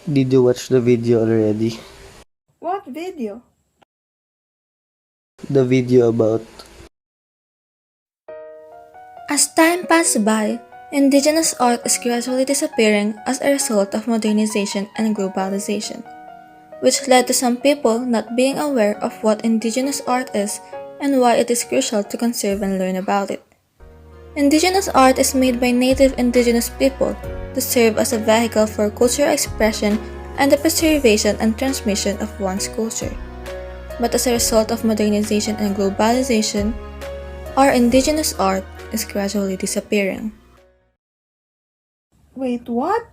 Did you watch the video already? What video? The video about As time passes by, indigenous art is gradually disappearing as a result of modernization and globalization, which led to some people not being aware of what indigenous art is and why it is crucial to conserve and learn about it. Indigenous art is made by native indigenous people to serve as a vehicle for cultural expression and the preservation and transmission of one's culture. But as a result of modernization and globalization, our indigenous art is gradually disappearing. Wait, what?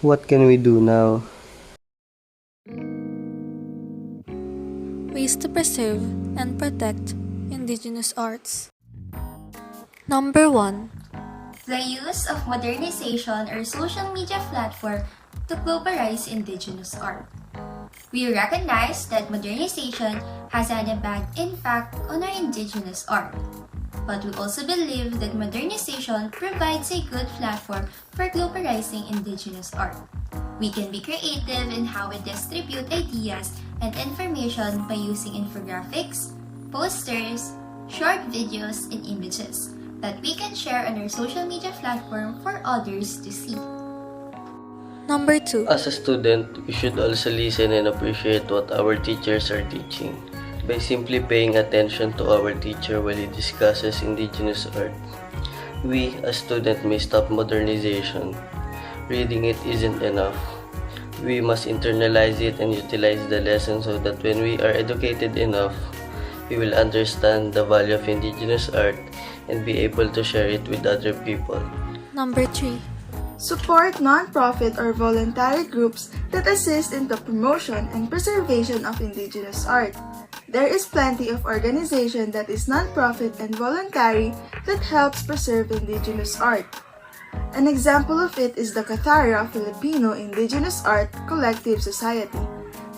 what can we do now? Ways to preserve and protect indigenous arts. Number 1. The use of modernization or social media platform to globalize indigenous art. We recognize that modernization has had a bad impact on our indigenous art. But we also believe that modernization provides a good platform for globalizing indigenous art. We can be creative in how we distribute ideas and information by using infographics, posters, short videos, and images that we can share on our social media platform for others to see. Number 2. As a student, we should also listen and appreciate what our teachers are teaching by simply paying attention to our teacher while he discusses indigenous art. We, as students, may stop modernization. Reading it isn't enough. We must internalize it and utilize the lesson so that when we are educated enough, we will understand the value of indigenous art and be able to share it with other people. Number 3. Support non-profit or voluntary groups that assist in the promotion and preservation of indigenous art. There is plenty of organization that is non-profit and voluntary that helps preserve indigenous art. An example of it is the Katara Filipino Indigenous Art Collective Society,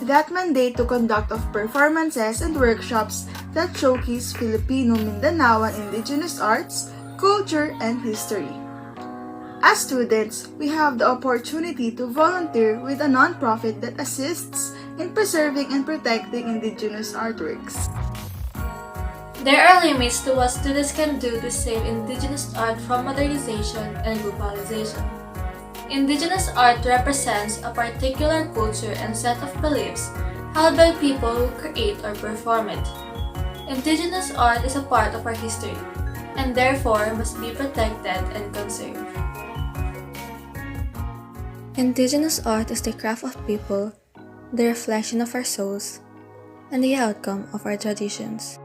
that mandate to conduct of performances and workshops that showcase Filipino Mindanaoan indigenous arts, culture, and history. As students, we have the opportunity to volunteer with a non-profit that assists in preserving and protecting indigenous artworks. There are limits to what students can do to save indigenous art from modernization and globalization. Indigenous art represents a particular culture and set of beliefs held by people who create or perform it. Indigenous art is a part of our history and therefore must be protected and conserved. Indigenous art is the craft of people, the reflection of our souls, and the outcome of our traditions.